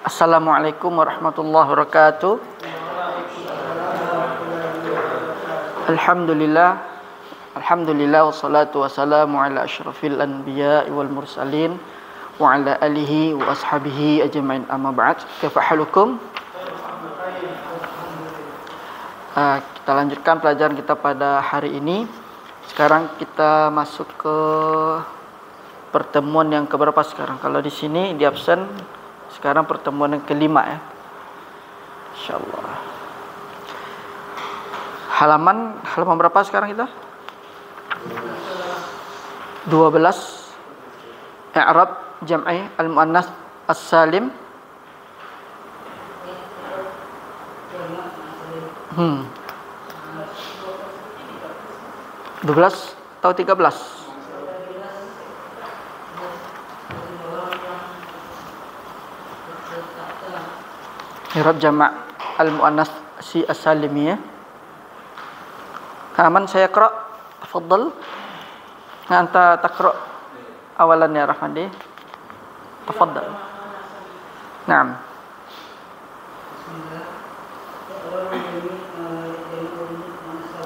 Assalamualaikum warahmatullahi wabarakatuh. Alhamdulillah wassalatu wassalamu ala asyrafil anbiya'i wal mursalin wa ala alihi wa ashabihi ajma'in, amma ba'd. Kaifa halukum? Kita lanjutkan pelajaran kita pada hari ini. Sekarang kita masuk ke pertemuan yang keberapa sekarang? Kalau di sini di absen sekarang pertemuan yang kelima ya. Insyaallah. Halaman berapa sekarang kita? 12. I'rab jam'i al-muannats as-salim. 12 atau 13? I'rab jama' al-muannats as-salim ya. Man saya yaqra? Tafadhal. Anta taqra awalan ya Rahmadi. Tafadhal. Naam.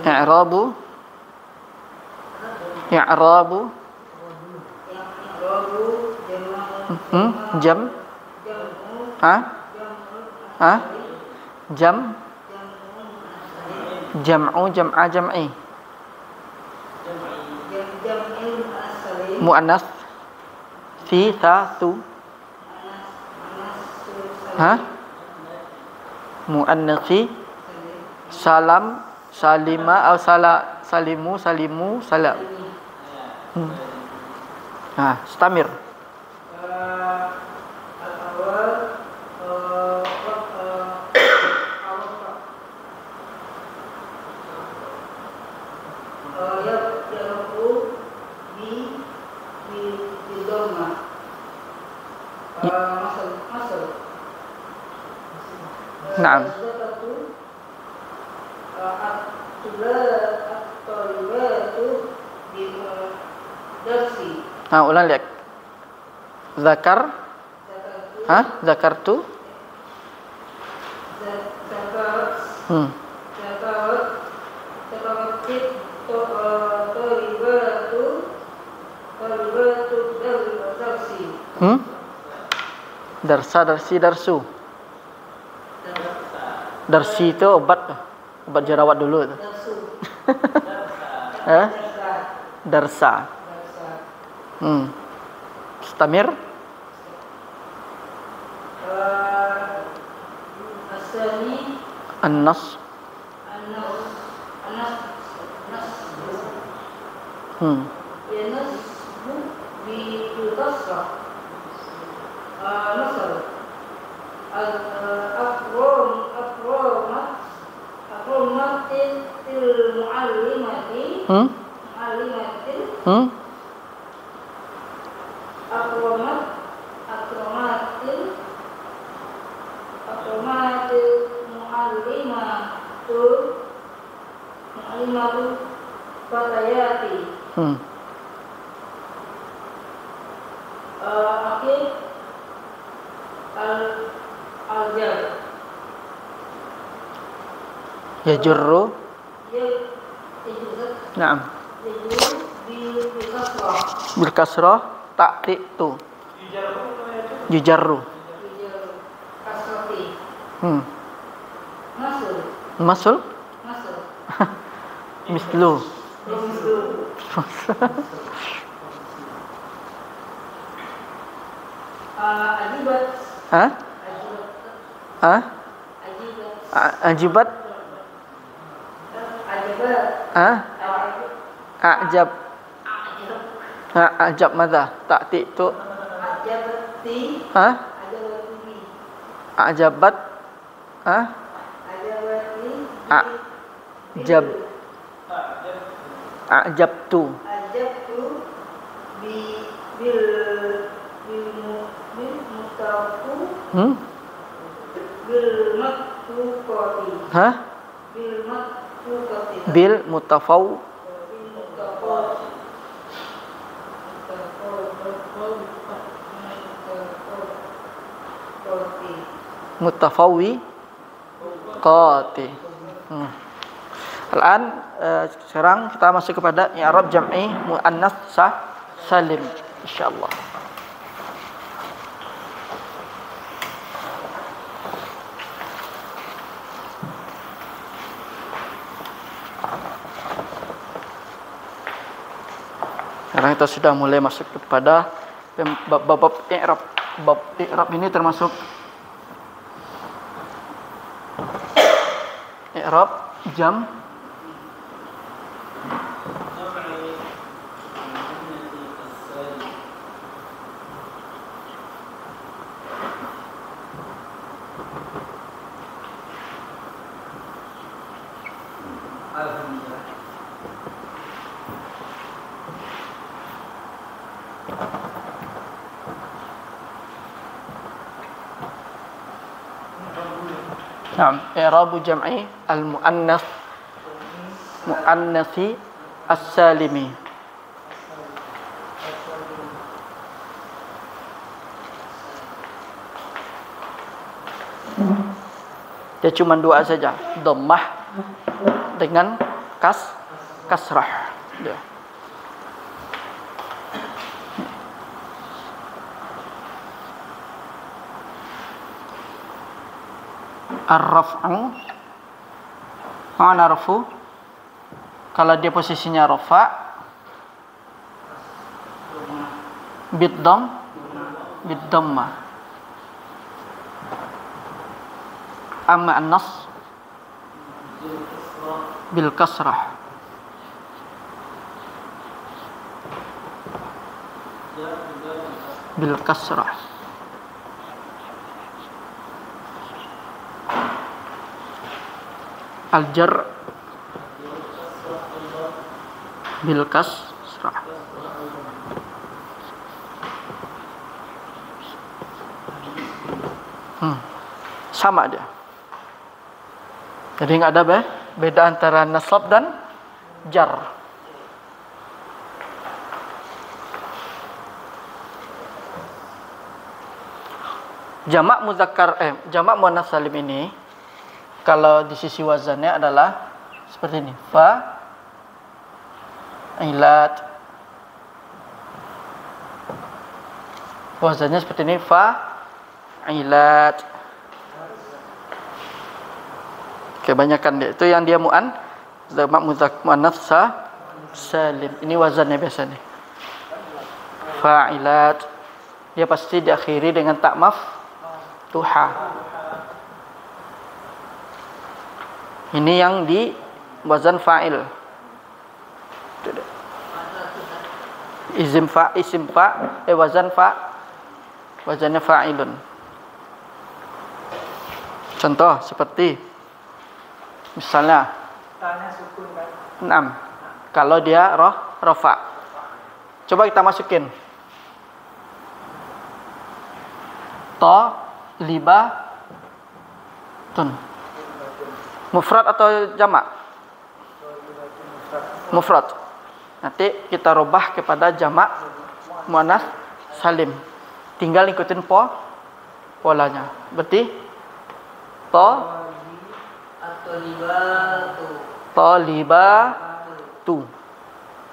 I'rabu jam jam'u jam'a jam'i muannats fi satu muannatsi salam salima atau salimu salam. Istamir. Naam. Ulang lihat. Zakar. Zakartu. Darsu. Darsi itu obat jerawat dulu itu. Darsa. Istamir. An-nas. Yajurru. Naam. Bil kasrah ta'titu. Yujarru. Masul. Mislu. Ajibat. Ajab madza? Ta'ti itu. Ajabat. Ajabtu. Bil mutafaw. mutafawwiqati. Al-an sekarang kita masuk kepada i'rab jam'i muannats salim insyaallah. Sekarang kita sudah mulai masuk kepada bab i'rab. Bab i'rab ini termasuk i'rab jam i'rabu jam'i muannatsi as-salimi. Dia cuma dua saja, dhammah dengan kasrah. Ya. Ar-raf'u, mana rafu? Kalau dia posisinya rafa, bid-dhamma. Amma an-nas bil kasrah. Bil kasrah. Al-jar bil kasrah. Sama dia. Jadi nggak ada beda antara nasab dan jar. Jamak muannats salim ini kalau di sisi wazannya adalah seperti ini. Fa'ilat. Wazannya seperti ini. Fa'ilat. Kebanyakan dia itu yang dia jamak muannats salim. Ini wazannya biasanya. Fa'ilat. Dia pasti diakhiri dengan ta maftuha. Ini yang di wazan fa'il. Wazannya fa'ilun. Contoh seperti misalnya kalau dia rafa. Coba kita masukin libatun. Mufrad atau jamak? Mufrad. Nanti kita rubah kepada jamak muannats salim. Tinggal ikutin polanya. Berarti talibatu.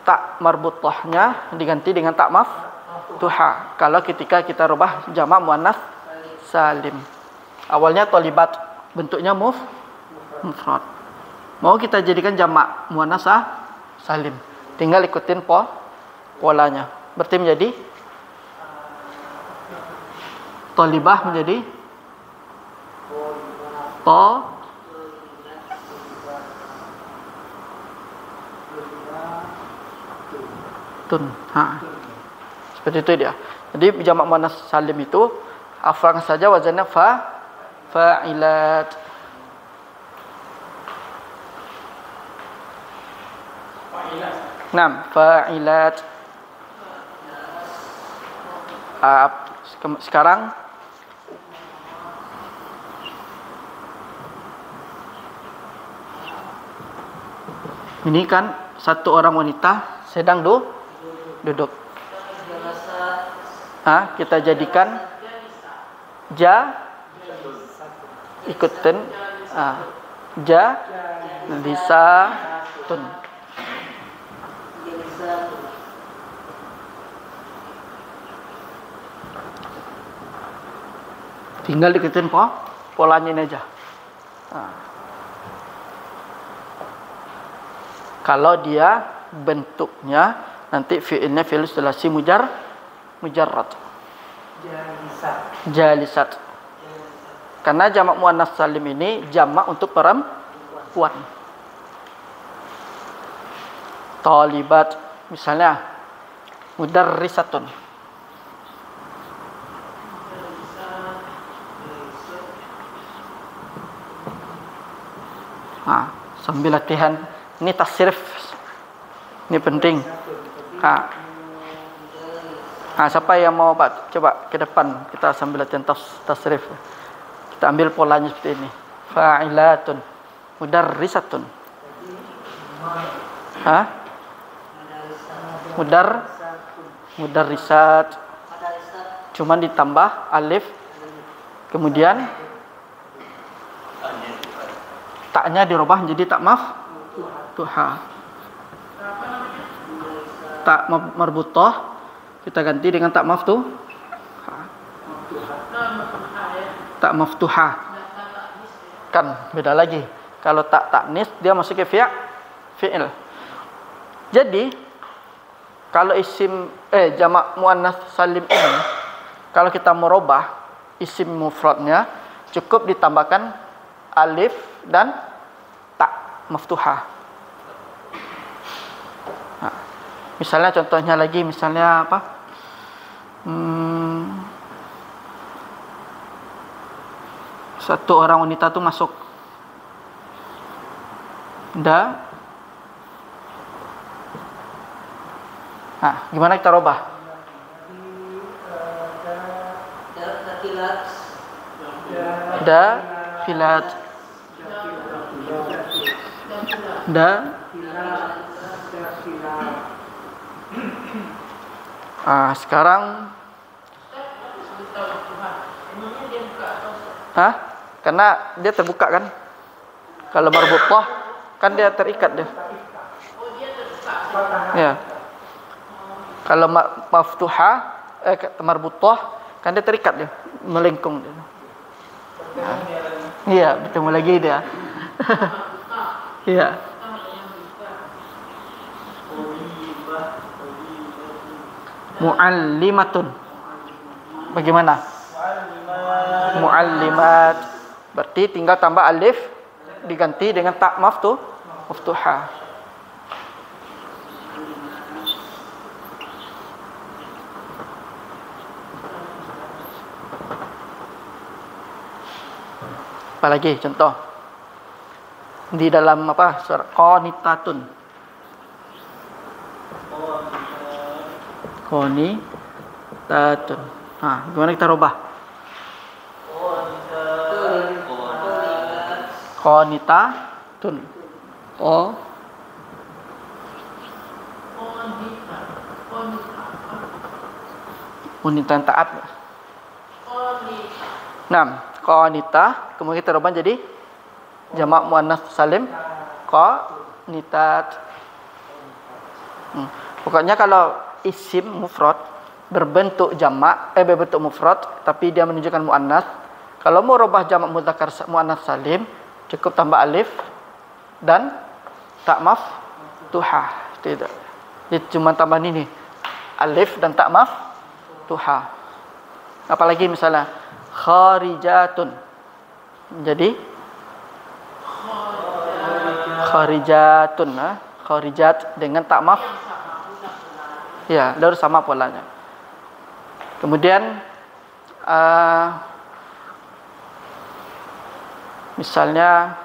Tak marbutahnya diganti dengan tak maftuha. Kalau ketika kita rubah jamak muannats salim. Awalnya talibat, bentuknya mufrad. Mau kita jadikan jamak muannats salim. Tinggal ikutin polanya. Berarti menjadi talibah menjadi tun. Seperti itu dia. Jadi jamak muannats salim itu hafalkan saja wazannya fa'ilat. Fa'ilat. Sekarang ini kan satu orang wanita sedang duduk. Kita jadikan ikutin jalisatun. Tinggal ikutin polanya ini aja. Kalau dia bentuknya nanti fi'ilnya fi'il sulasi mujarrad. Jalisat. Karena jamak muannats salim ini jamak untuk perempuan. Talibat misalnya mudarrisatun. Sambil latihan ini tasrif. Ini penting. Siapa yang mau Pak? Coba ke depan kita sambil latihan tasrif. Kita ambil polanya seperti ini. Fa'ilatun, mudarrisatun. Mudarrisat. Cuman ditambah alif. Kemudian taknya dirubah menjadi tak maftuha. Tak marbutah kita ganti dengan tak maftuha. Tak maftuha. Kan beda lagi. Kalau tak taknis dia masuk ke fi'il. Jadi kalau isim jamak muannats salim ini kalau kita merubah isim mufradnya cukup ditambahkan alif dan tak maftuha. Misalnya contohnya lagi misalnya apa? Satu orang wanita tuh masuk. Gimana kita rubah? Filat. Sekarang karena dia terbuka kan. Kalau marbutah kan dia terikat dia. Ya. Kalau maftuha marbutah kan dia terikat dia, melengkung dia. Iya, bertemu lagi dia. Iya. Muallimatun. Bagaimana? Muallimat. Berarti tinggal tambah alif diganti dengan tak maftuha. Apalagi contoh di dalam apa surat qanitatun. Qanitatun. Gimana kita rubah? Qanitatun. Wanita taat. Qanitah, kemudian kita rubah jadi jamak muannats salim qanitat. Pokoknya kalau isim mufrad berbentuk jamak berbentuk mufrad tapi dia menunjukkan muannats, kalau mau rubah jamak mudzakkar muannats salim cukup tambah alif dan tak maftuha. Tidak. Jadi cuma tambahan ini. Alif dan tak maftuha. Apalagi misalnya kharijatun. Jadi kharijatun, kharijat dengan tak maf. Ya, harus sama polanya. Kemudian misalnya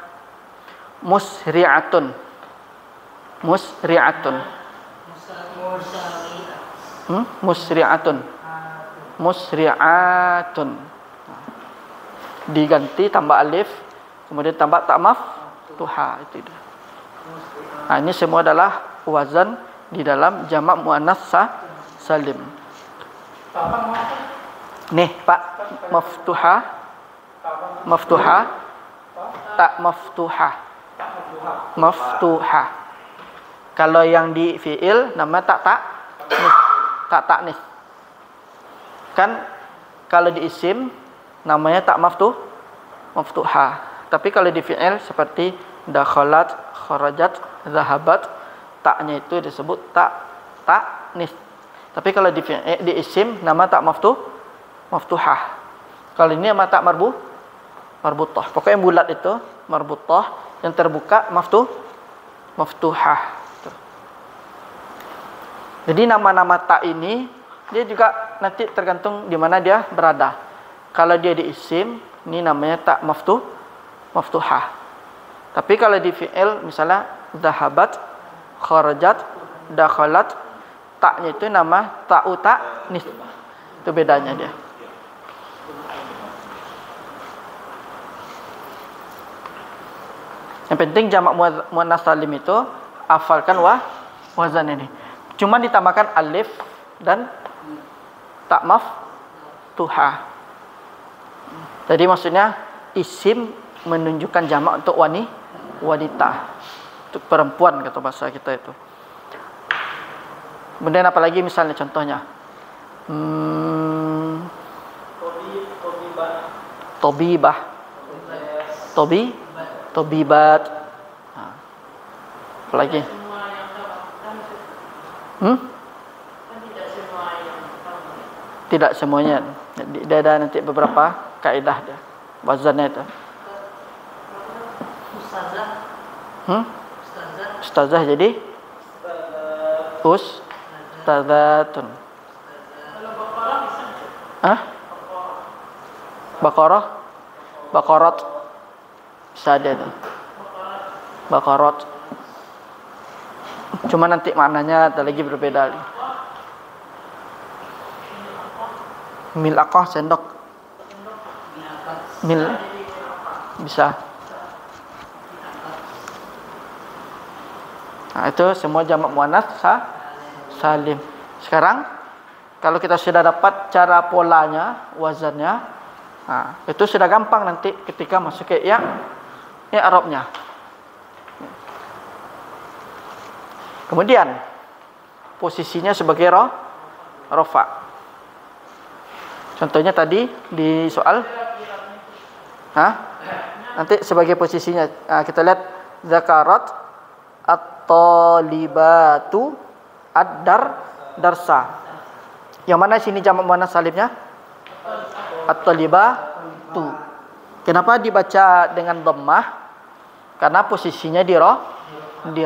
musri'atun. Musri'atun. Musri'atun. Musri'atun. Diganti tambah alif, kemudian tambah tak maftuha itu. Ini semua adalah wazan di dalam jamak muannats salim. Nih, Pak, maftuha. maftuha, ta maftuha. Maftuha. Kalau yang di fi'il namanya ta nis. Ta ta'nis. Kan kalau di isim namanya ta maftuha. Tapi kalau di fi'il seperti dakhalat, kharajat, zahabat, taknya itu disebut ta'nis. Tapi kalau di fi'il, di isim nama ta maftuhah. Kalau ini nama ta marbutah. Pokoknya yang bulat itu marbutah, yang terbuka maftuhah. Jadi nama-nama ta ini dia juga nanti tergantung di mana dia berada. Kalau dia di isim, ini namanya ta maftuhah. Tapi kalau di fi'il misalnya zahabat, kharajat, dakhalat, taknya itu nama ta'u ta'nis. Itu bedanya dia. Yang penting jamak muannas salim itu hafalkan wazan ini. Cuma ditambahkan alif dan ta maftuhah. Jadi maksudnya isim menunjukkan jamak untuk wanita, untuk perempuan kata bahasa kita itu. Kemudian apa lagi misalnya contohnya? Tobibah, tobibat. Apa lagi? Tidak semuanya. Dia ada nanti beberapa kaidah dia. Wazannya itu. Ustazah jadi ustazatun. Baqarah. Bisa ada itu. Baqarah. Cuma nanti maknanya ada lagi berbeda. Milaqah sendok. Bisa. Nah, itu semua jamak muannas salim. Sekarang kalau kita sudah dapat cara polanya, wazannya, nah, itu sudah gampang nanti ketika masuk ke i'rabnya. Kemudian posisinya sebagai rafa. Contohnya tadi di soal, nanti sebagai posisinya kita lihat zakarat at-talibatu ad-darsa. Yang mana sini jamak muannas salimnya? At-talibatu. Kenapa dibaca dengan dhammah? Karena posisinya di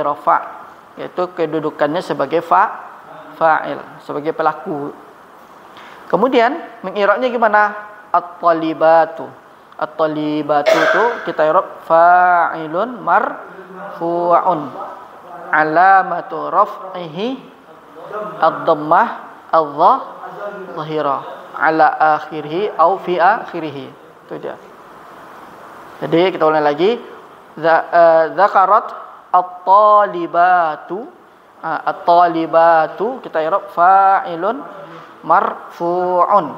rafa, yaitu kedudukannya sebagai fa'il, sebagai pelaku. Kemudian mengirabnya gimana? At-talibatu. At-talibatu itu kita irab fa'ilun marfu'un. Alamatu raf'ihi ad-dhammah adh-dhahira ala akhirih au fi akhirih. Itu dia. Jadi kita ulang lagi. Zakarat at-talibatu. At-talibatu kita irab fa'ilun marfu'un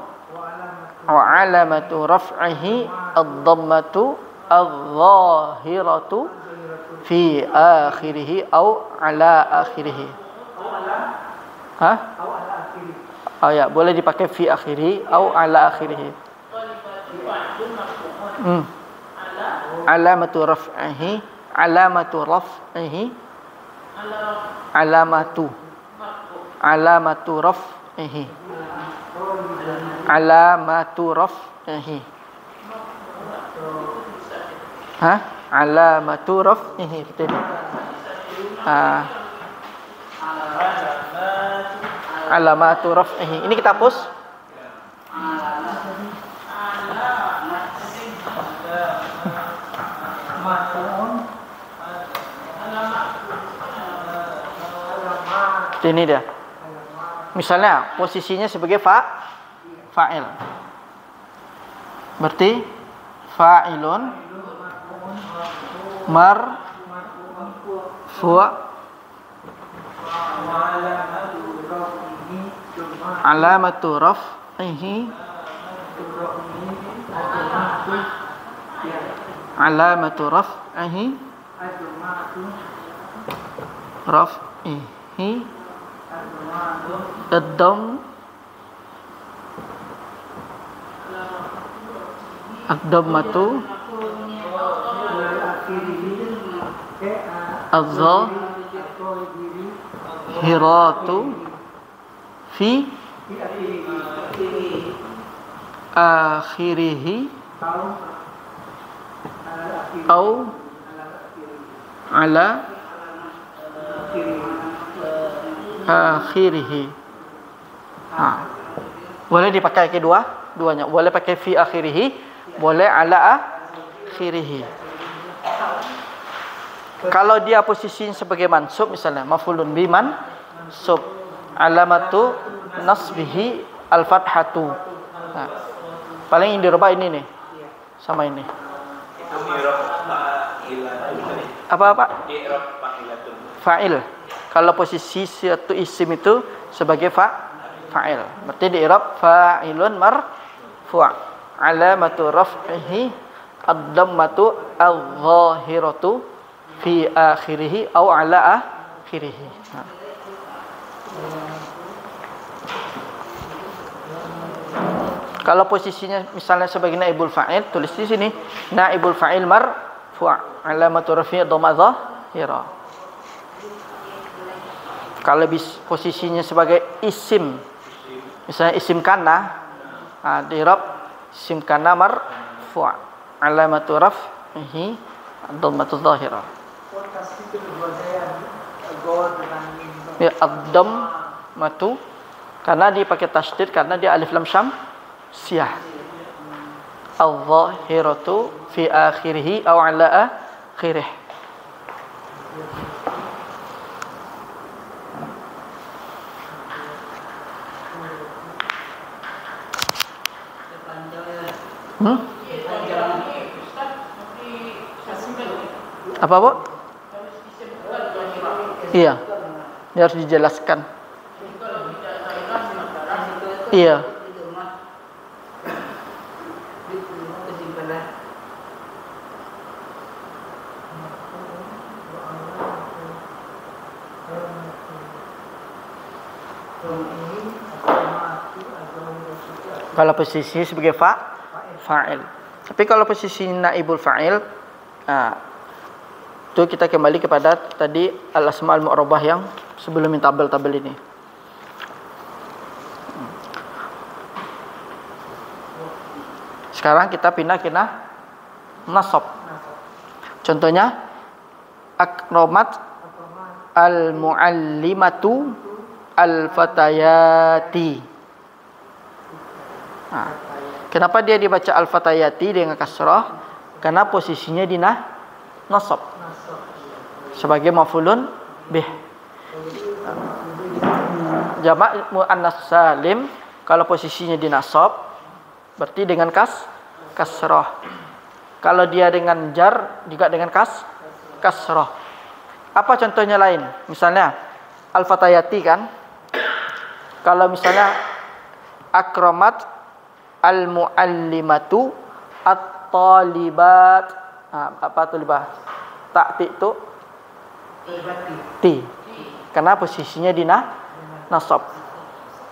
wa alamatu raf'ihi ad-dhammatu adh-dhahiratu fi akhirih au ala akhirih. Oh ya, boleh dipakai fi akhirih au ala akhirih. Alamatu raf'ihi alamatu raf'ihi alamatu raf'ihi alamatu raf'ihi alamatu raf'ihi betul. Alamatu raf'ihi ini kita hapus. Ini dia. Misalnya posisinya sebagai fa'il. Berarti fa'ilun marfu' alamatu raf'ihi Alamatu raf'ihi ad-dam ad-dammatu az-zahiratu fi akhirihi au ala akhirihi. Boleh dipakai duanya. Boleh pakai fi akhirihi, boleh ala akhirihi. Kalau dia posisinya sebagai mansub, misalnya maf'ulun bi mansub, alamatu nasbihi al-fathatu. Nah, paling dirubah ini nih, sama ini. Apa? Fa'il. Kalau posisi suatu isim itu sebagai fa'il, berarti di i'rab fa'ilun marfu'. Alamatu raf'ihi ad-dammatu adh-dhahiratu fi akhirih au ala akhirih. Kalau posisinya misalnya sebagai naibul fa'il, tulis di sini naibul fa'il marfu', alamatu raf'ihi dhamma dhahira. Kalau posisinya sebagai isim, misalnya isim kana, di i'rab isim kana marfu', alamatu raf'ihi ad-dhammatu dhahira. Ya, ad-dhammatu karena dipakai tasydid, karena dia alif lam syamsiyah. Adh-dhahiratu fi akhirih aw ala akhirih. Apa, Bu? Iya, ini harus dijelaskan. Iya. Kalau posisi sebagai fa'il. Tapi kalau posisi naibul fa'il, itu kita kembali kepada tadi al-asma al-mu'rabah yang sebelum tabel-tabel ini. Sekarang kita pindah ke nasab. Contohnya akramat al-muallimatu al-fatayati. Kenapa dia dibaca al-fatayati dengan kasrah? Karena posisinya di nasab sebagai maf'ulun bih. Jamak muannas salim kalau posisinya di nasab berarti dengan kasrah. Kalau dia dengan jar juga dengan kasrah. Apa contohnya lain? Misalnya al-fatayati kan. Kalau misalnya akramat al-muallimatu at-talibat. Apa talibat? Ta'ti itu ti. Karena posisinya di nasab.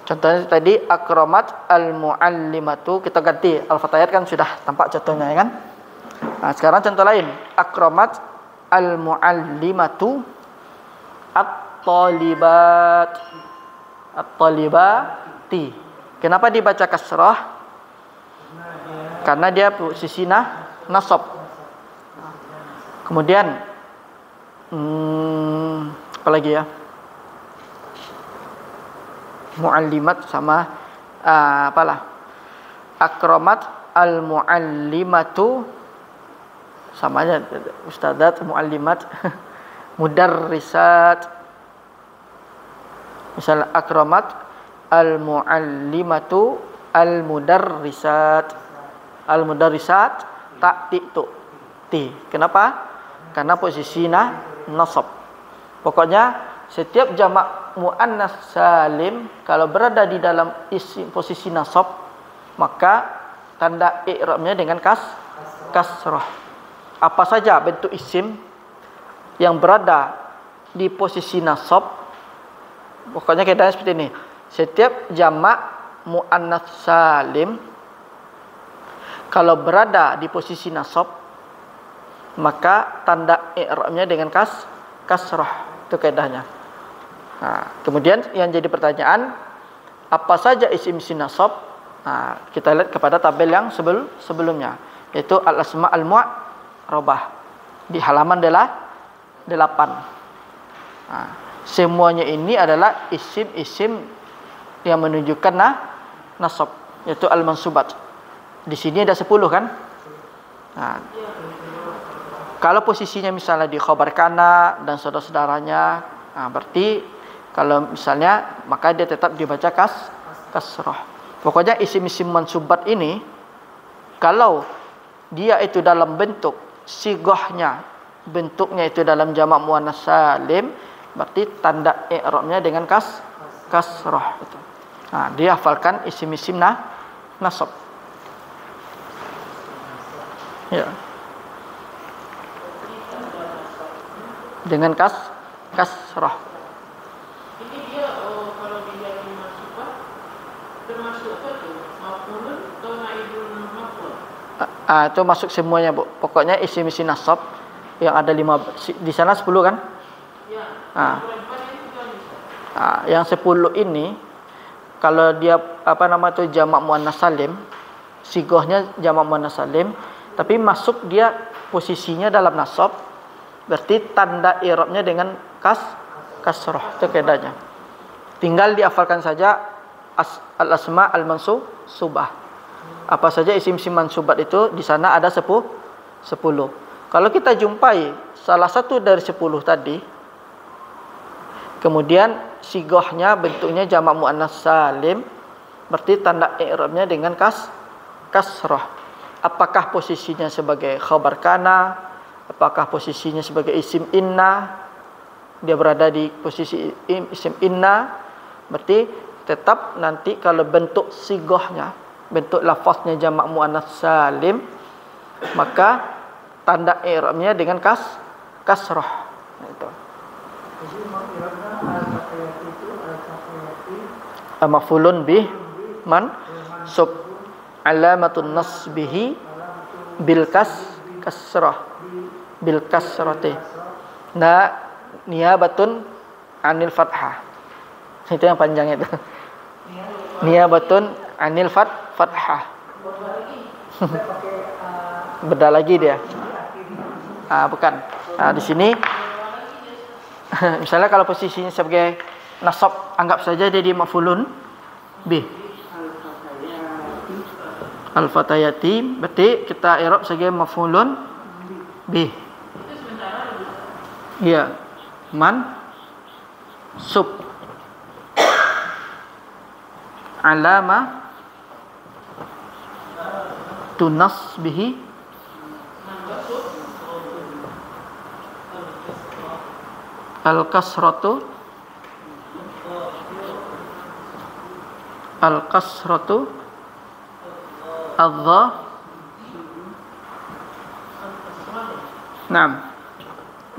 Contohnya tadi akramat al-muallimatu, kita ganti al-fatayat kan sudah tampak contohnya ya kan. Nah, sekarang contoh lain, akramat al-muallimatu at-talibat. At-talibati. Kenapa dibaca kasrah? Karena dia posisi nasab. Kemudian apa lagi ya? Muallimat sama apalah? Akramat al-muallimatu sama aja, ustadzat, muallimat, mudarrisat. Misalnya akramat al-muallimatu al-mudarrisat. Al-mudarrisat ta'ti tu ti. Kenapa? Karena posisi nasab. Pokoknya setiap jamak muannas salim kalau berada di dalam posisi nasab, maka tanda i'rabnya dengan kasrah. Apa saja bentuk isim yang berada di posisi nasab, pokoknya kaidahnya seperti ini. Setiap jamak muannats salim kalau berada di posisi nasab, maka tanda i'rabnya dengan kasrah. Itu kaidahnya. Nah, kemudian yang jadi pertanyaan, apa saja isim-isim nasab? Nah, kita lihat kepada tabel yang sebelumnya, yaitu al-asma al-mu'rabah di halaman 8. Nah, semuanya ini adalah isim-isim yang menunjukkan nasab, yaitu al-mansubat. Di sini ada 10 kan? Nah, kalau posisinya misalnya di khabar kana dan saudara-saudaranya, nah berarti kalau misalnya maka dia tetap dibaca kasrah. Pokoknya isim-isim mansubat ini kalau dia itu dalam bentuk sigahnya, bentuknya itu dalam jamak muannats salim, berarti tanda i'rabnya dengan kasrah itu. Nah, dia hafalkan isim-isim nasab. Ya. Dengan kasrah. Ini dia kalau dia dimasukkan termasuk apa tuh? Maf'ulun atau naibul maf'ul? Itu masuk semuanya, Bu. Pokoknya isim-isim nasab yang ada 5 di sana 10 kan? Ya. Yang 10 ini kalau dia itu jamak muannats salim, sigahnya jamak muannats salim, tapi masuk dia posisinya dalam nasab, berarti tanda i'rabnya dengan kasrah. Itu kaidahnya. Tinggal dihafalkan saja al-asma al-mansubah. Apa saja isim-isim mansubat itu di sana ada 10. Kalau kita jumpai salah satu dari 10 tadi, kemudian sigahnya bentuknya jamak muannats salim, berarti tanda i'rabnya dengan kasrah. Apakah posisinya sebagai khabar kana? Apakah posisinya sebagai isim inna? Dia berada di posisi isim inna, berarti tetap nanti kalau bentuk sigahnya, bentuk lafaznya jamak muannats salim, maka tanda i'rabnya dengan kasrah. Itu. Maf'ulun bih mansub, alamatun nasbihi bil kasrah, bil kasrati. Niyabatun anil fathah. Itu yang panjang itu. Niyabatun anil fathah. Beda lagi dia. Bukan. Di sini misalnya kalau posisinya sebagai nasab, anggap saja dia di maf'ulun bih. Al-fatayati, berarti kita i'rab sebagai maf'ulun bih. Iya. Sub alama tunas bihi al-kasratu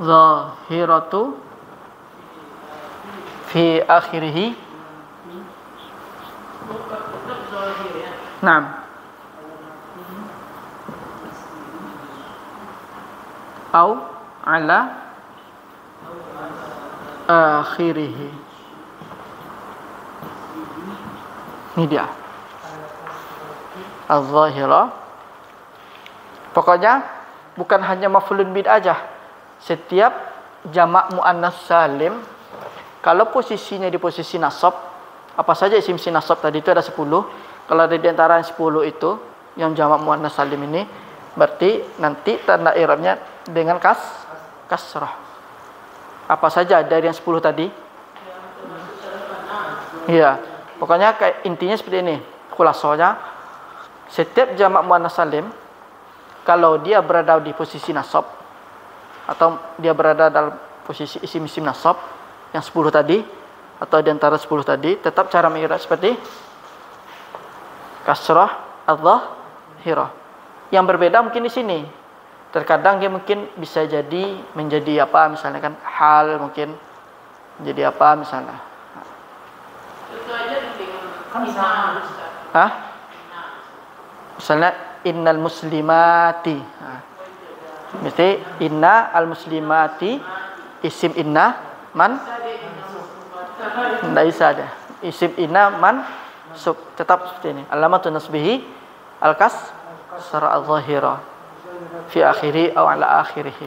zahiratu fi akhirih. Au ala akhirih. Ini dia az-zahira. Pokoknya bukan hanya maf'ulun bih aja. Setiap jamak muannats salim kalau posisinya di posisi nasab, apa saja isim nasab tadi itu ada 10. Kalau ada di antara 10 itu yang jamak muannats salim ini, berarti nanti tanda i'rabnya dengan kasrah. Apa saja dari yang 10 tadi? Iya. Pokoknya kayak intinya seperti ini. Khulasanya, setiap jamak muannats salim kalau dia berada di posisi nasab atau dia berada dalam posisi isim-isim nasab yang 10 tadi atau di antara 10 tadi, tetap cara mengira seperti kasrah adzahirah. Yang berbeda mungkin di sini. Terkadang dia mungkin bisa jadi menjadi apa misalnya kan hal mungkin menjadi apa misalnya. Itu aja dengan Kan inna, sama. Ustaz. Hah? Inna. Misalnya innal muslimati. Mesti inna al muslimati isim inna man tidak bisa ada. Isim inna man sub tetap seperti ini. Alamatun nasbihi al kas sara al-zahira fi akhiri atau ala akhirih.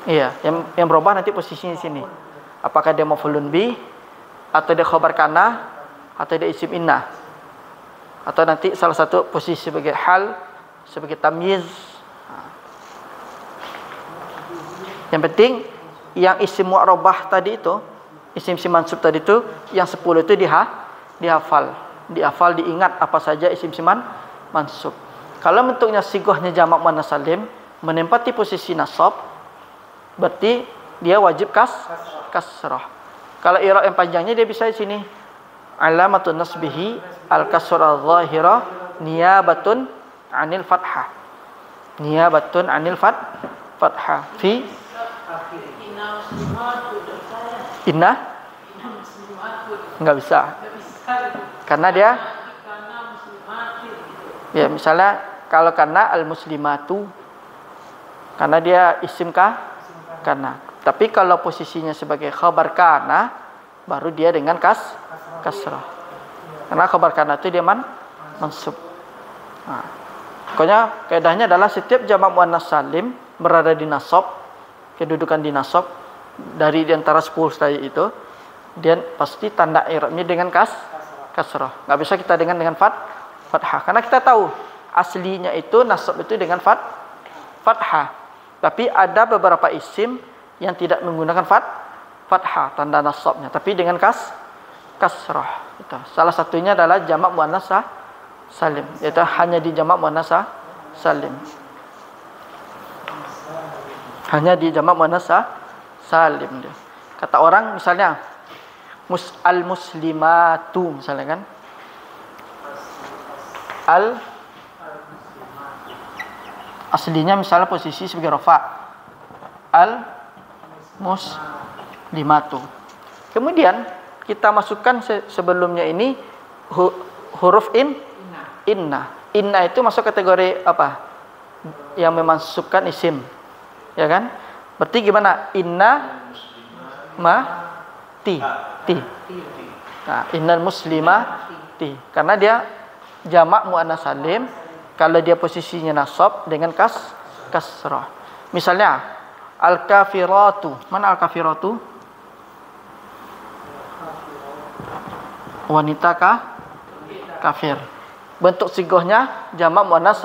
Iya, yang berubah nanti posisinya di sini. Apakah dia maf'ulun bi atau dia khabar kana atau dia isim inna. Atau nanti salah satu posisi sebagai hal, sebagai tamyiz. Yang penting yang isim mu'rabah tadi itu, isim mansub tadi itu, yang 10 itu dihafal, diingat apa saja isim mansub. Kalau bentuknya sigohnya jamak muannats salim menempati posisi nasab, berarti dia wajib kasrah. Kalau i'rab yang panjangnya dia bisa di sini. Alamatun nasbihi al-kasrah adh-dhahira niyabatun 'anil fathah. Niyabatun 'anil fathah fi Inna muslimatun. inna Inna muslimatun. enggak bisa. Nggak bisa. Karena dia Karena muslimatin gitu. ya misalnya kalau karena al-muslimatu karena dia isim kana. Tapi kalau posisinya sebagai khabar kana baru dia dengan kasrah. Karena khabar kana itu dia mansub. Nah, pokoknya kaidahnya adalah setiap jamak muannats salim berada di nasab, kedudukan di nasab dari di antara 10 tadi itu, dia pasti tanda i'rabnya dengan kasrah. Enggak bisa kita dengan fathah. Karena kita tahu aslinya itu nasab itu dengan fathah. Tapi ada beberapa isim yang tidak menggunakan fathah tanda nasabnya, tapi dengan kasrah. Itu. Salah satunya adalah jamak muannats salim. Itu hanya di jamak muannats salim. Hanya di jamak muannats salim dia. Kata orang misalnya al-muslimatu misalnya kan. Aslinya misalnya posisi sebagai rafa. Al-muslimatu. Kemudian kita masukkan sebelumnya ini huruf inna. Inna itu masuk kategori apa? Yang memasukkan isim. Ya kan? Berarti gimana? Inna ti. Nah, innal muslimati. Karena dia jamak muannats salim, kalau dia posisinya nasab dengan kasrah. Misalnya al-kafiratu. Mana al-kafiratu? Wanita kafir. Bentuk sigohnya jamak muannats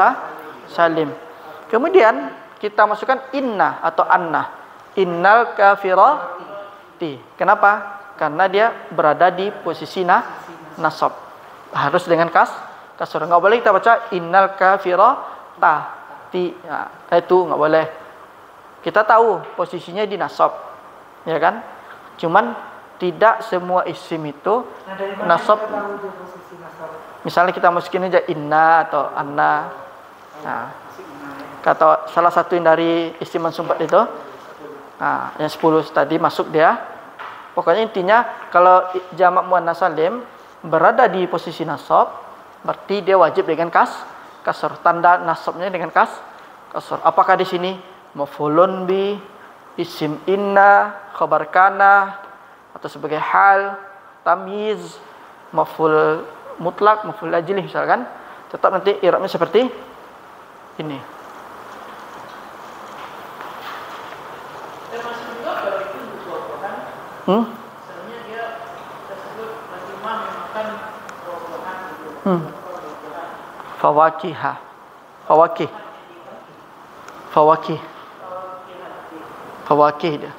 salim. Kemudian kita masukkan inna atau anna. Innal kafirati. Kenapa? Karena dia berada di posisi nasab. Harus dengan kasrah. Enggak boleh kita baca innal kafirati. Nah, itu enggak boleh. Kita tahu posisinya di nasab. Ya kan? Cuman tidak semua isim itu nasab. Misalnya kita masukin aja inna atau anna. Nah, kata salah satu yang dari isim mansub itu, nah, yang 10 tadi masuk dia. Pokoknya intinya kalau jamak muannats salim berada di posisi nasab, berarti dia wajib dengan kasrah. Tanda nasabnya dengan kasrah. Apakah di sini maf'ulun bi, isim inna, khabar kana, atau sebagai hal, tamyiz, maf'ul mutlak, maf'ul ajli misalkan, tetap nanti i'rabnya seperti ini. Termasuk juga kalau itu buah-buahan. Misalnya dia tersebut terjemah memakan buah-buahan gitu. Fawakih. Fawakih dia.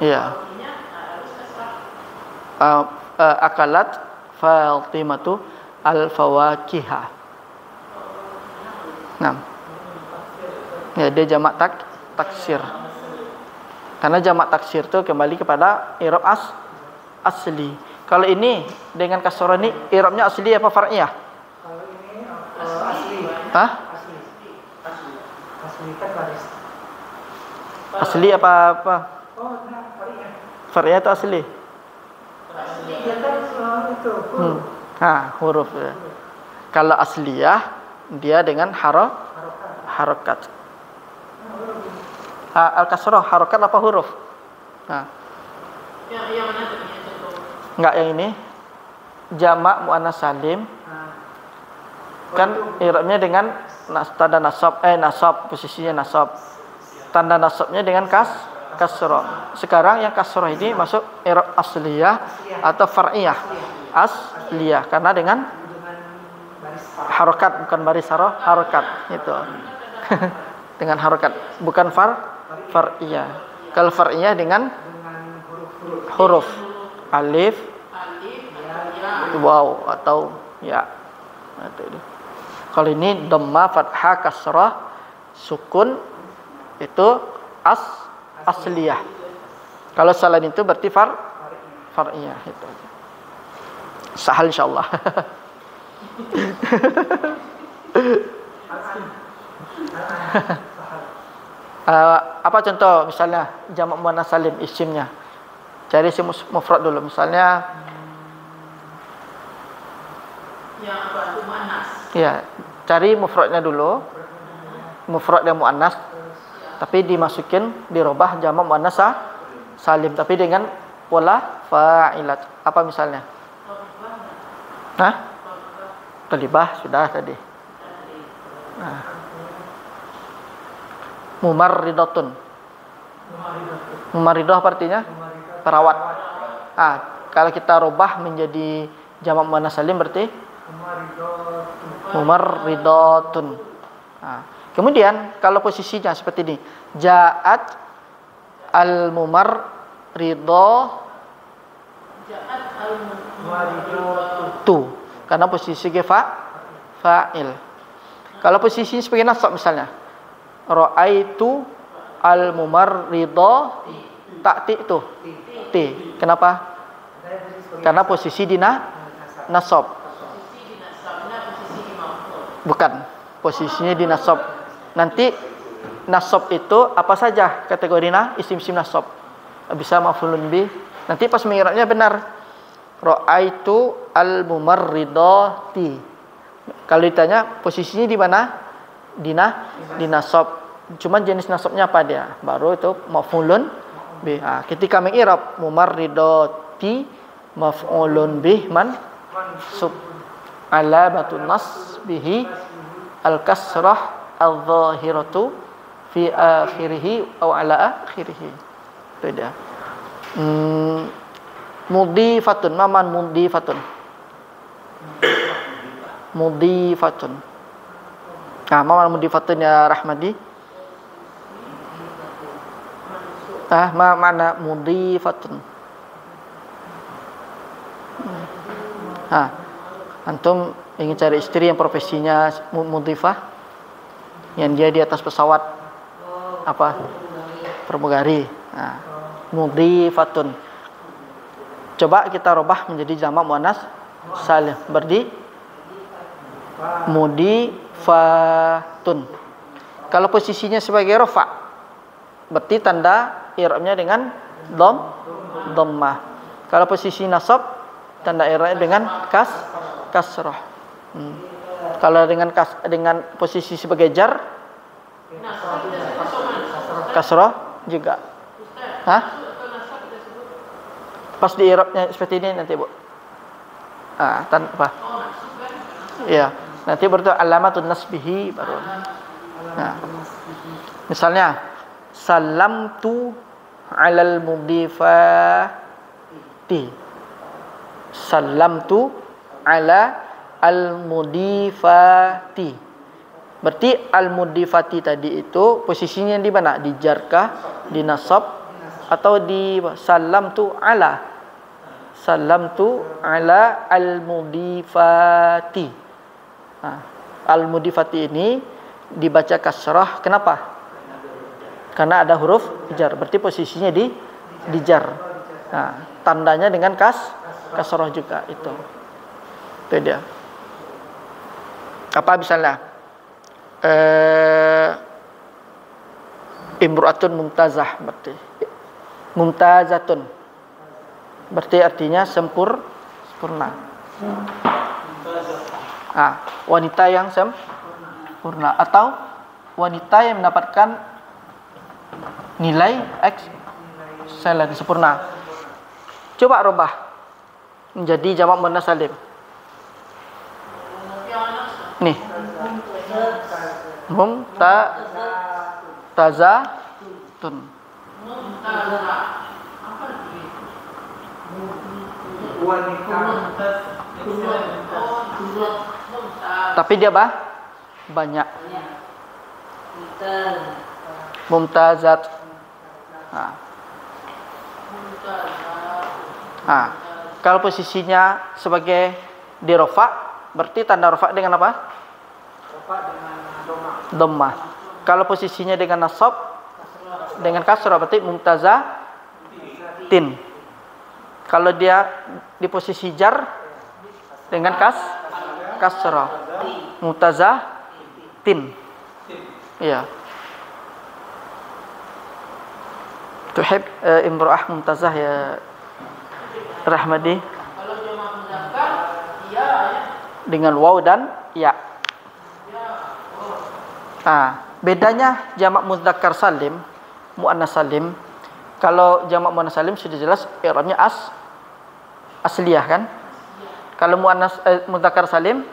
Iya. Akalat Fatimatu al-fawakiha. Nah. Ya, dia jamak taksir. Karena jamak taksir itu kembali kepada i'rab asli. Kalau ini dengan kasrah ini i'rabnya asli apa far'iyah? Kalau ini asli. Hah? Asli kan baris. Asli apa? Oh, nah, far'iyah. Far'iyah itu asli. Iya kan itu. Huruf. Ya. Kalau asliyah dia dengan harokat. Al-kasrah harokat apa huruf? Nah. Yang mana tadinya contoh? Enggak, yang ini jamak muannats salim. Kan i'rabnya dengan tanda nasab, posisinya nasab. Tanda nasabnya dengan kasrah. Sekarang yang kasrah ini masuk i'rab asliyah atau far'iyah. Asliyah karena dengan harokat, bukan baris harokat itu. Dengan harokat, bukan far'iyah. Kalau far'iyah dengan huruf alif, waw atau ya. Kalau ini dhamma, fathah, kasrah, sukun itu asliyah. Kalau selain itu berarti far'iyah itu. Sahal insyaallah. Apa contoh misalnya jamak muannats salim isimnya? Cari isim mufrad dulu misalnya. Yang apa itu muannas? Ya, cari mufradnya dulu. Mufrad yang muannas tapi dimasukin dirubah jamak muannats salim tapi dengan pola fa'ilat. Apa misalnya? Talibah sudah tadi. Mumarridatun. Mumarridah artinya perawat. Kalau kita rubah menjadi jamak muannats salim berarti mumarridatun. Kemudian kalau posisinya seperti ini, ja'at al-mumarridah tu, karena posisi fa'il. Kalau posisi sebagai nasab misalnya, ra'aitu al-mumarridah ta'ti itu t. Kenapa? Karena posisi di nasab. Bukan, posisinya di nasab. Nanti nasab itu apa saja kategorinya? Isim-isim nasab. Bisa maf'ulun bih. Nanti pas mengiratnya benar. Ra'aitu al-mumarridati. Kalau ditanya posisinya di mana? Di nasab. Cuma jenis nasabnya apa dia? Baru itu maf'ulun bih. Ketika mengirab mumarridati maf'ulun bih mansub. Alamatun nasbihi al-kasrah al-zahiratu fi akhirih atau ala akhirih. Itu dia. Mudifatun, maman mudifatun. Mudifatun. Maman mudifatun ya Rahmadi. Mana mudifatun. Antum ingin cari istri yang profesinya mudifah, yang dia di atas pesawat apa? Pramugari. Mudifatun. Coba kita rubah menjadi jamak muannats salim. Berarti mudifatun. Kalau posisinya sebagai rafa, berarti tanda i'rabnya dengan dhammah. Kalau posisi nasab, tanda i'rabnya dengan kasrah. Kalau dengan posisi sebagai jar, kasrah juga. Pas di i'rabnya seperti ini nanti, Bu. Apa? Iya, nanti berarti alamatun nasbihi baru. Misalnya salamtu 'alal mudifati. Salamtu 'ala al-mudifati. Berarti al-mudifati tadi itu posisinya di mana? Di jarkah, di nasab atau di salamtu 'ala? Salamtu 'ala al-mudifati. Al-mudifati ini dibaca kasrah. Kenapa? Karena ada huruf jar. Berarti posisinya di jar. Tandanya dengan kasrah juga itu. Itu dia. Apa misalnya? imru'atun mumtazah berarti. Mumtazatun berarti artinya sempurna. Wanita yang sempurna atau wanita yang mendapatkan nilai excellent, sempurna. Coba rubah menjadi jamak muannas salim. Nih. Mumtazatun. Tapi dia banyak. Mumtazat. Kalau posisinya sebagai di rofa, berarti tanda rofa dengan apa? Rofa dengan Dhammah. Kalau posisinya dengan nasab, dengan kasrah, berarti mumtazatin. Kalau dia di posisi jar dengan kasrah, mumtazatin. Iya. Tuhib imra'ah mumtazah ya Rahmadi. Kalau jamak muzakkar ya Dengan waw dan ya. Bedanya jamak muzakkar salim, muannas salim. Kalau jamak muannas salim sudah jelas i'rabnya asliyah kan? Kalau muannas muzakkar salim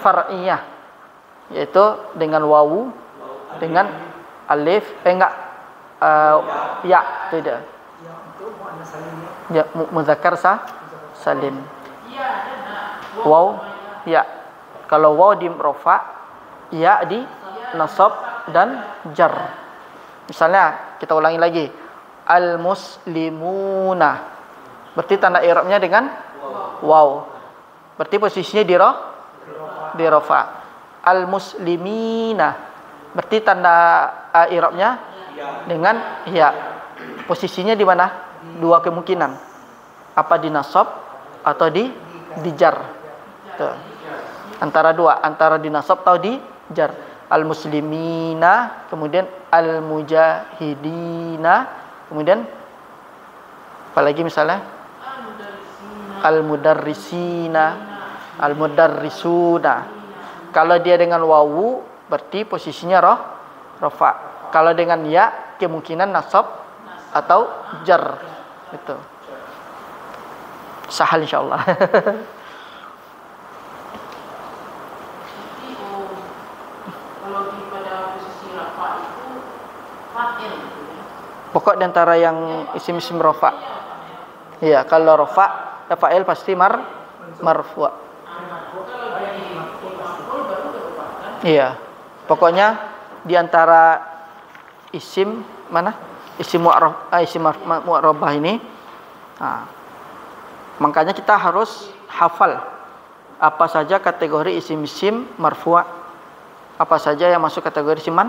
far'iyah, yaitu dengan wawu, dengan alif, ya, tidak. Ya, muzakkar salim. Waw, ya. Kalau waw di rofa, ya di nasab dan jar. Misalnya kita ulangi lagi, al muslimuna, berarti tanda i'rabnya dengan waw, berarti posisinya di rofa. Al muslimina, berarti tanda i'rabnya dengan ya, posisinya di mana? Dua kemungkinan, apa di nasab atau di jar. Tuh. Antara dua, antara di nasab atau di jar. Al muslimina, kemudian al mujahidina, kemudian apalagi misalnya al mudarrisina, al mudarrisuna. Kalau dia dengan wawu berarti posisinya rofa. Kalau dengan ya kemungkinan nasab atau jar. Itu sahal insyaallah. Pokok diantara yang isim-isim rofa. Iya, kalau rofa fa'il pasti marfu'. Iya. Pokoknya diantara isim mana? Isim mu'rabah ini. Makanya kita harus hafal apa saja kategori isim-isim marfu', apa saja yang masuk kategori isim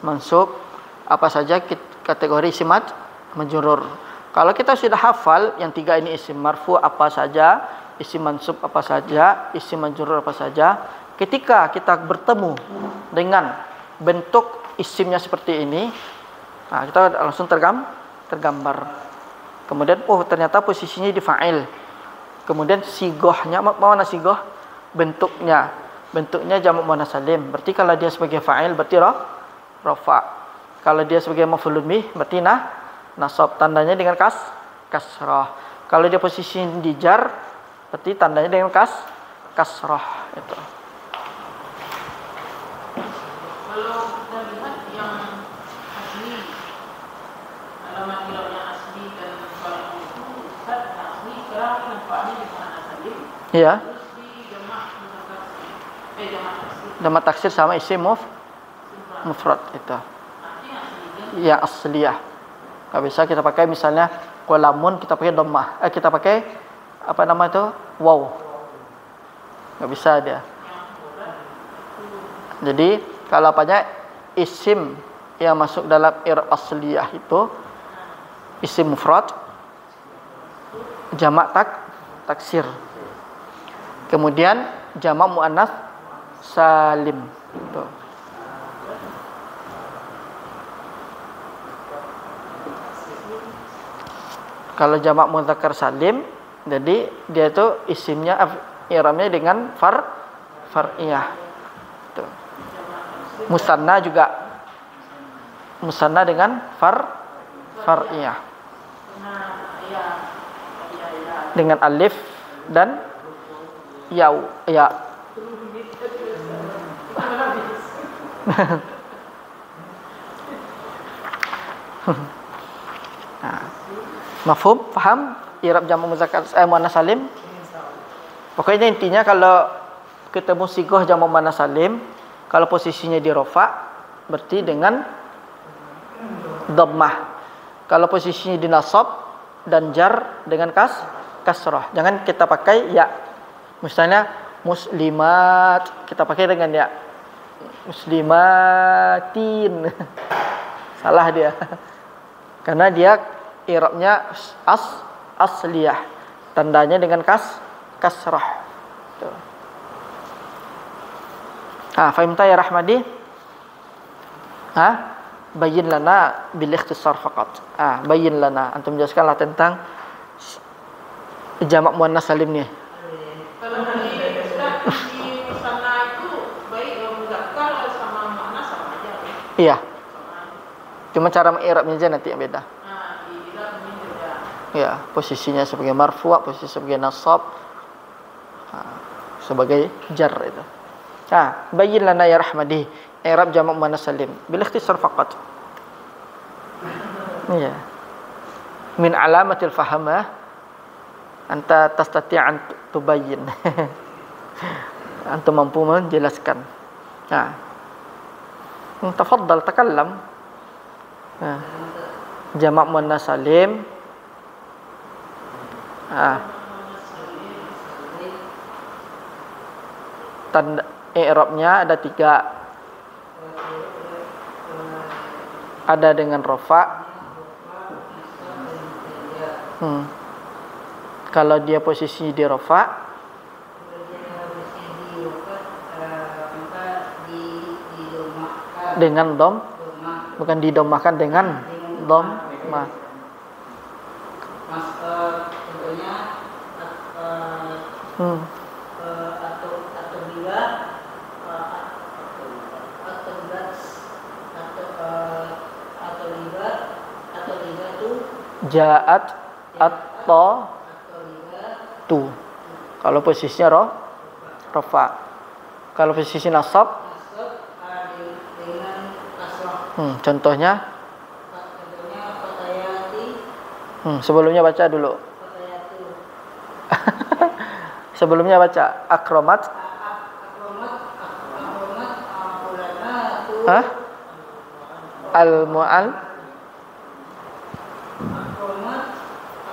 mansub, apa saja kategori isim majrur. Kalau kita sudah hafal yang tiga ini, isim marfu apa saja, isim mansub apa saja, isim majrur apa saja, ketika kita bertemu dengan bentuk isimnya seperti ini, kita langsung tergambar. Kemudian ternyata posisinya di fa'il. Kemudian sigohnya, mana sigoh? Bentuknya jamak muannas salim. Berarti kalau dia sebagai fa'il berarti rafa. Kalau dia sebagai maf'ulun bih berarti nasab, tandanya dengan kasrah. Kalau dia posisi di jar berarti tandanya dengan kasrah itu. Kalau kita lihat yang asli, alamat hilangnya asli dan kalau itu Ustaz asli sekarang nampaknya di mana salim. Iya. Terus di jamak muzakkar Jamak taksir sama isim mufrad itu. Ya asliyah. Nggak bisa kita pakai misalnya qalamun kita pakai dhammah. Kita pakai apa nama itu? Waw. Nggak bisa dia. Jadi kalau apanya isim yang masuk dalam i'rab asliyah itu isim mufrad, jamak taksir. Kemudian jamak muannas salim. Tuh. Kalau jamak mudzakkar salim, jadi dia itu isimnya i'rabnya dengan far'iyah. Tuh. Musanna juga musanna dengan far'iyah. Dengan alif dan ya. Nah, mafhum, paham i'rab jamak muzakkar muannas salim? Pokoknya intinya kalau ketemu sighah jamak muannas salim, kalau posisinya di rafa berarti dengan dhammah. Kalau posisinya di nasab dan jar dengan kasrah. Jangan kita pakai ya. Misalnya muslimat, kita pakai dengan ya. Muslimatin. Salah dia. Karena dia i'rabnya asliyah. Tandanya dengan kasrah. Tuh. Fahimta ya Rahmadi? Bayyin lana bil ikhtisar faqat. Bayyin lana, antum jelaskanlah tentang jamak muannas salim nih. Kalau di musanna itu baik muzakkar sama muannas sama aja. Iya. Cuma cara mengi'rabnya aja nanti yang beda. Ya, posisinya sebagai marfu', posisi sebagai nasab, sebagai jar itu. Bayyin lana ya Rahmadi i'rab jamak muannas salim bil ikhtisar faqat. Iya. Min alamatil fahamah anta tastati' an tubayyin. Antum mampu menjelaskan. Tafaddal takallam. Jamak muannas salim. Tanda i'rabnya ada 3. Ada dengan rafa. Kalau dia posisi di rafa, dengan dom, bukan didomahkan, dengan domah. Contohnya atau bila tu ja'at atau tu. Kalau posisinya rafa. Kalau posisi nasab dengan kasrah. Contohnya fatayati. Sebelumnya baca dulu. Fatayatu. Sebelumnya baca akramat. Fulanatu. Al-mu'al.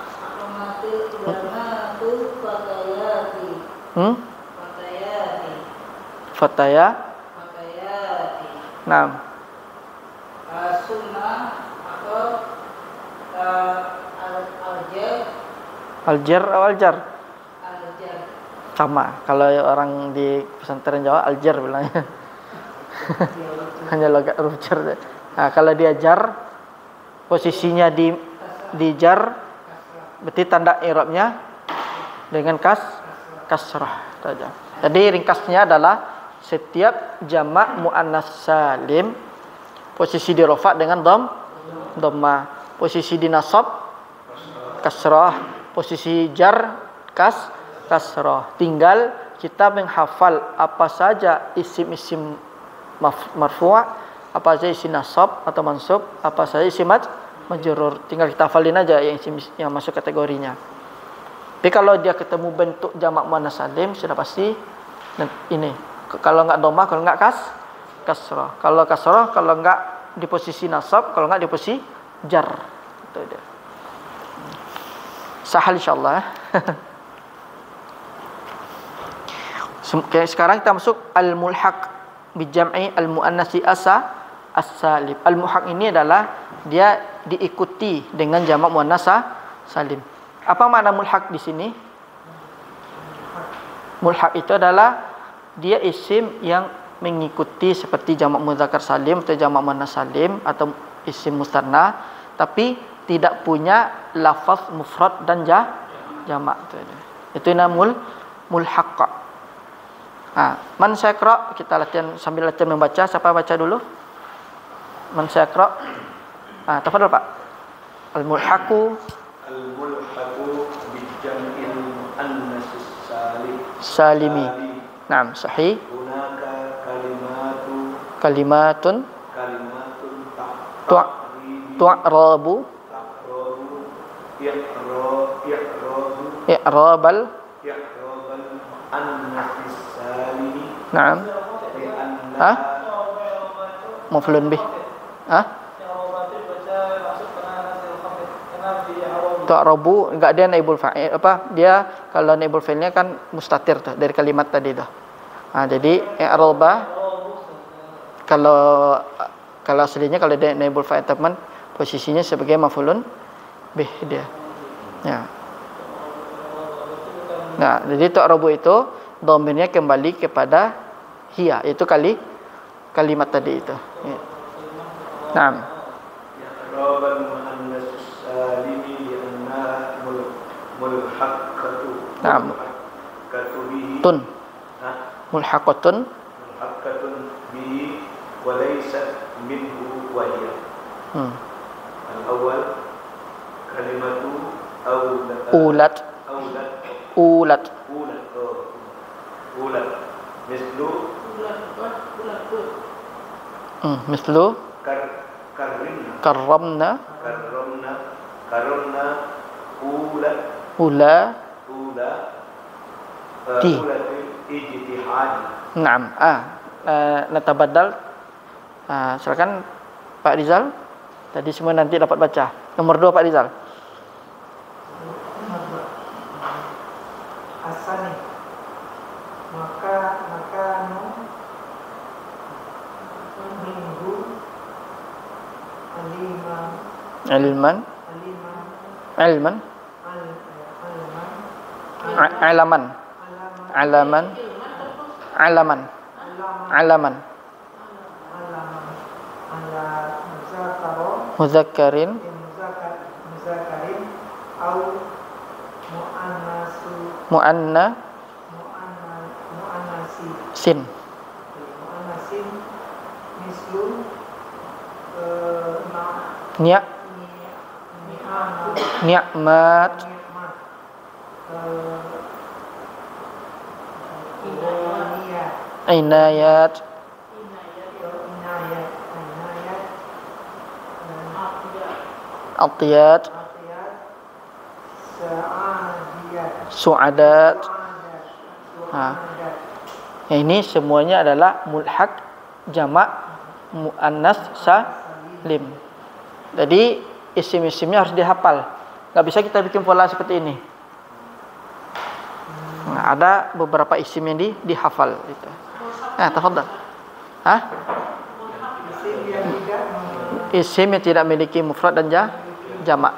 Akramatu fulanatu fatayati. Fatayati. Naam. Sunnah atau Al-jar atau al-jar? al-jar. Sama. Kalau orang di pesantren Jawa al-jar bilangnya. Hanya logat huruf jar. Kalau dia jar, posisinya di jar, berarti tanda i'rabnya dengan kasrah saja. Jadi ringkasnya adalah setiap jamak muannas salim posisi di rafa dengan dhammah, posisi di nasab kasrah, posisi jar kasrah. Tinggal kita menghafal apa saja isim-isim marfu', apa saja isim nasab atau mansub, apa saja isim majrur. Tinggal kita hafalin aja yang isim yang masuk kategorinya. Tapi kalau dia ketemu bentuk jamak muannas salim sudah pasti ini. Kalau enggak dhammah, kalau enggak kasrah. Kalau kasrah, kalau enggak di posisi nasab, kalau enggak di posisi jar. Itu dia. Sahal insyaallah. Sekarang kita masuk al-mulhaq bi jam'i al-muannatsi as-salim. Al-mulhaq ini adalah dia diikuti dengan jamak muannas salim. Apa makna mulhaq di sini? Mulhaq itu adalah dia isim yang mengikuti seperti jamak muzakkar salim atau jamak muannas salim atau isim musanna, tapi tidak punya lafaz mufrad dan jamak. Itu namul mulhaq. Man syaqra, kita latihan sambil latihan membaca. Siapa baca dulu? Man syaqra. Tafadhol Pak. Al-mulhaqu bijam'il muannas salimi. Naam, sahih. Hunaka Kalimatun tu'rabu i'rabal annas salimi. Naam. Maf'ulun bih. Tu'rabu enggak, dia naibul fa'il. Dia kalau naibul fa'ilnya kan mustatir tuh dari kalimat tadi tuh. Jadi i'raba kalau aslinya kalau dia naibul fa'il teman posisinya sebagai maf'ulun bih dia. Ya. Nah, jadi tu'rabu itu dhamirnya kembali kepada hiya, itu kalimat tadi itu. Ya. Naam. I'rabal muannas salimi li'anna mulhaqqatu. Naam. Tun. Mulhaqatun bihi wa laysat minhu wa hiya. Al-awwal kalimatu ulat mislu karramna ula di Naam. Natabaddal. Silakan Pak Rizal. Tadi semua nanti dapat baca. Nomor 2 Pak Rizal. Asani. Maka minggu aliman alaman muzakkarin au muannasin mislu ni'mat inayat atiyat su'adat. Ini semuanya adalah mulhaq jamak muannas salim. Jadi isim-isimnya harus dihafal. Enggak bisa kita bikin pola seperti ini. Ada beberapa isim yang dihafal itu. Tafadhal. Isim yang tidak memiliki mufrad dan jamak.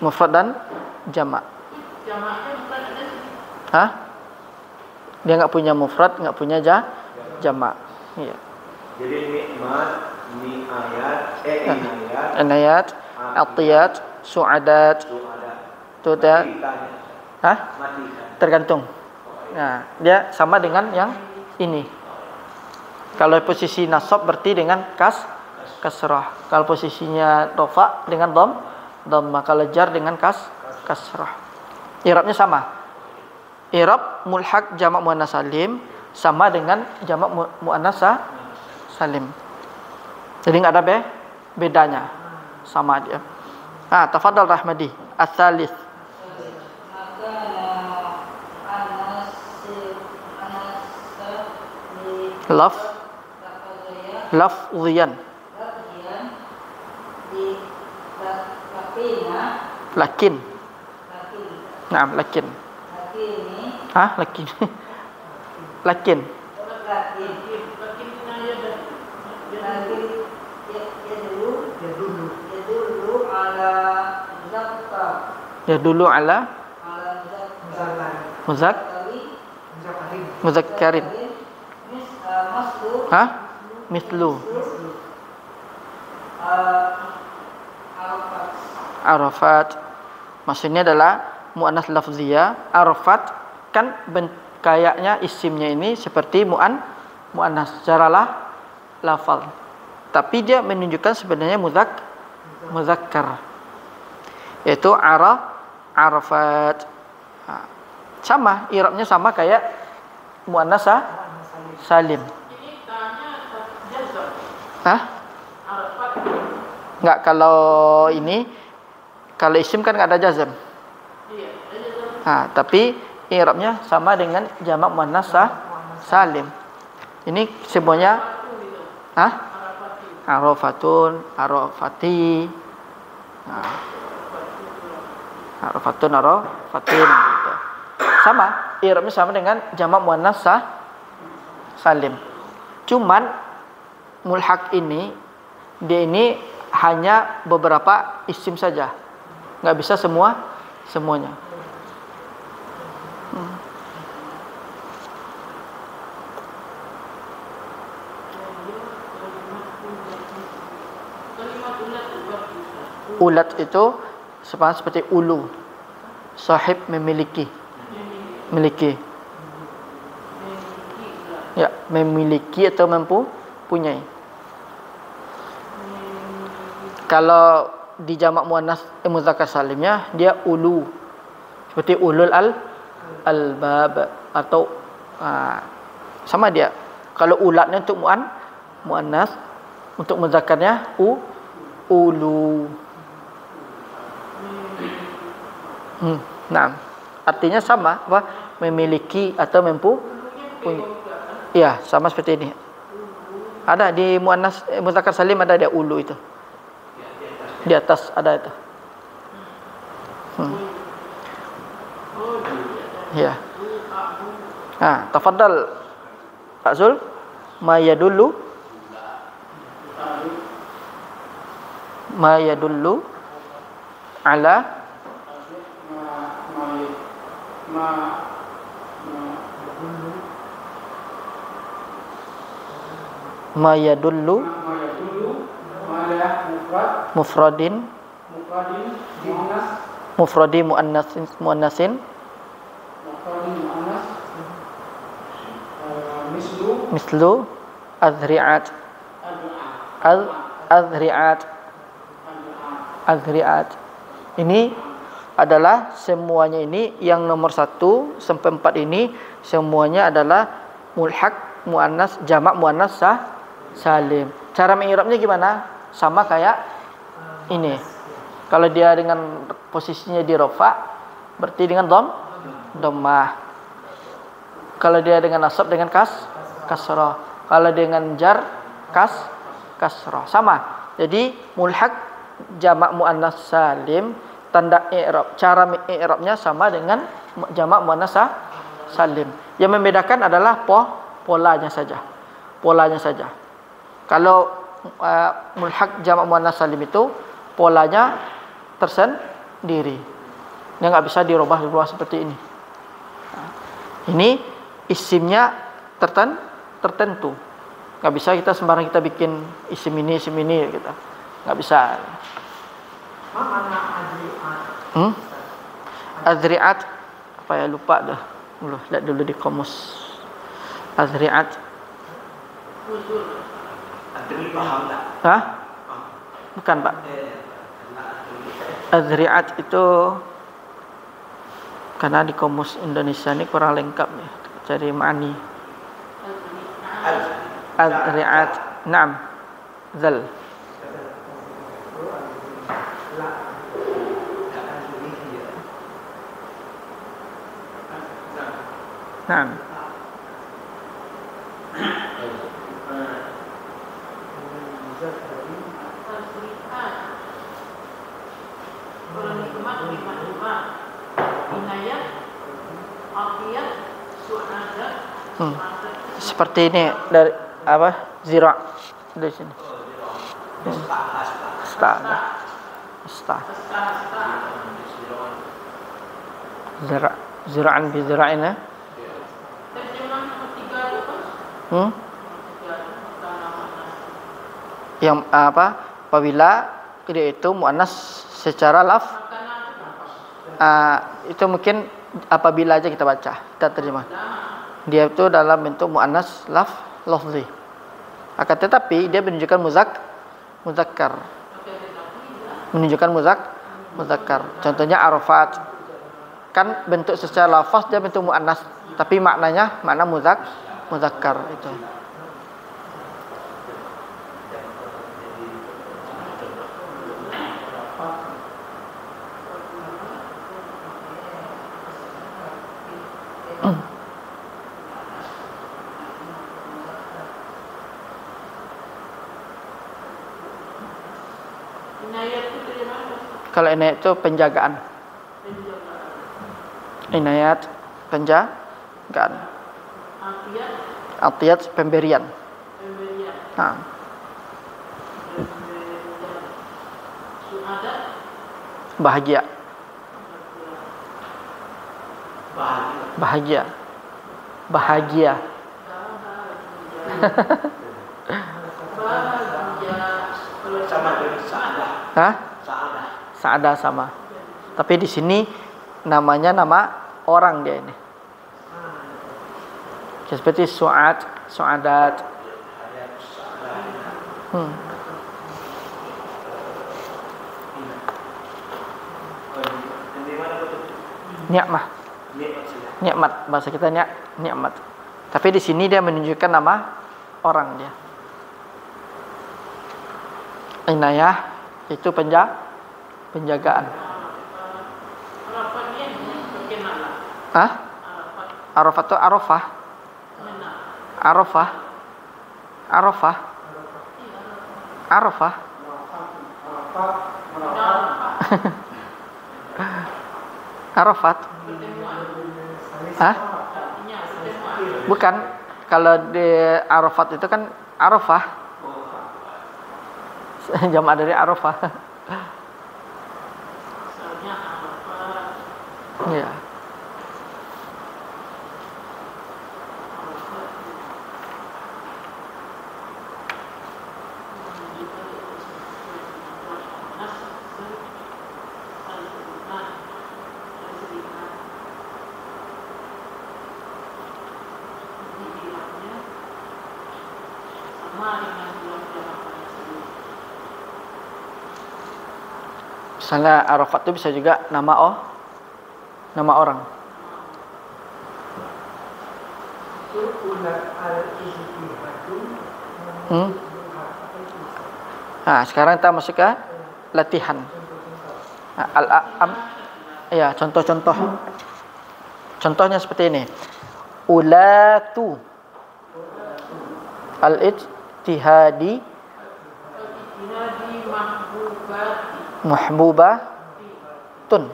Mufrad dan jamak. Dia enggak punya mufrad, enggak punya jamak. Iya. Jadi nikmat, inayat, atiyat, su'adat. Itu dia. Tergantung. Nah, dia sama dengan yang ini. Kalau posisi nasab berarti dengan kasrah. Kalau posisinya rafa dengan dhammah. Kalau jar dengan kasrah. I'rabnya sama. I'rab mulhaq jamak muannas salim sama dengan jamak muannas salim. Jadi enggak ada bedanya. Sama dia. Tafadhal Rahmadi. Ats-tsalits. Lafziyan. Lakin. Naam, lakin. Lakin. Lakin. Ya dulu ala Muzakkarin. Maslu. Hah? Mithlu. Arafat. Arafat. Maksudnya adalah mu'annas lafziyah. Arafat kan kayaknya isimnya ini seperti mu'annas secara lafal. Tapi dia menunjukkan sebenarnya muzakkar. Yaitu Arafat. Sama, i'rabnya sama kayak mu'annas salim. Ini tanya jazam. Hah? Arafat. Enggak, kalau ini kalau isim kan enggak ada jazam. Iya, jazam. Tapi i'rabnya sama dengan jamak muannas salim. Ini semuanya Arafatun, arafati. Arafatun, arafatin gitu. Sama, i'rabnya sama dengan jamak muannas salim. Cuman mulhaq ini dia ini hanya beberapa isim saja. Enggak bisa semuanya. Ulat itu seperti ulu. Sahib memiliki. Ya, memiliki atau mempunyai. Kalau di jamak muannas muzakkar salimnya dia ulu. Seperti ulul albab atau sama dia. Kalau ulatnya untuk muannas, untuk muzakkarnya ulu. Nah, artinya sama apa? Memiliki atau punya. Iya, sama seperti ini. Ada di muannas muzakkar salim ada dia ulu itu. Di atas ada itu. Ya. Tafadhal Pak Zul. Ma yadullu ala ma yadullu mufradin mufradi muannasin mislu azri'at ini adalah semuanya ini yang nomor 1 sampai 4 ini semuanya adalah mulhaq muannas jamak muannas salim. Cara mengirabnya gimana? Sama kayak ini. Kalau dia dengan posisinya di rafa berarti dengan dhammah. Kalau dia dengan nasab dengan kasrah. Kalau dengan jar kasrah. Sama. Jadi mulhaq jamak muannas salim tanda i'rab, cara i'rabnya sama dengan jamak muannas salim. Yang membedakan adalah polanya saja. Kalau mulhaq jamak muannas salim itu polanya tersendiri. Dia enggak bisa dirubah seperti ini. Ini isimnya tertentu. Enggak bisa kita sembarang kita bikin isim ini gitu. Enggak bisa. Mana azri'at? Azri'at apa ya, lupa dah. Lihat dulu di kamus. Azri'at. Adri paham tak? Hah? Bukan, Pak. Azri'at itu karena di kamus Indonesia ini kurang lengkap ya. Cari ma'ani. Azri'at. Naam. Zal. Naam. Seperti ini dari apa? Zira' dari sini. Sta. Zira'an bi zira'ina. Terjemah Yang apa? Apabila dia itu muannas secara itu mungkin apabila aja kita baca, kita terjemah. Dia itu dalam bentuk muannas lafzi. Akan tetapi dia menunjukkan muzakkar. Menunjukkan muzakkar. Contohnya Arafat. Kan bentuk secara lafaz dia bentuk muannas, tapi maknanya makna muzakkar itu. Kalau inayat itu penjagaan. Inayat penjagaan. Atiyat pemberian. Nah. Bahagia. Bahagia. Bahagia. Sama dengan sa'adah. Hah? Sa'adah. Sa'adah sama. Tapi di sini namanya nama orang dia ini. Seperti su'ad, su'adat. Ni'mah. Nikmat, bahasa kita nikmat. Tapi di sini dia menunjukkan nama orang dia. Inayah itu penjagaan. Hah? Arafah itu Arafah. Arafah. Arafah. Arafah. Arafat. Hah? Bukan. Kalau di Arafat itu kan Arafah. Jamak dari Arafah. Iya. Misalnya Arafat itu bisa juga nama orang. Nah, sekarang kita masuk ke latihan. Ya, contoh-contoh. Contohnya seperti ini. Ulatu al-ijtihadi mahbubatun.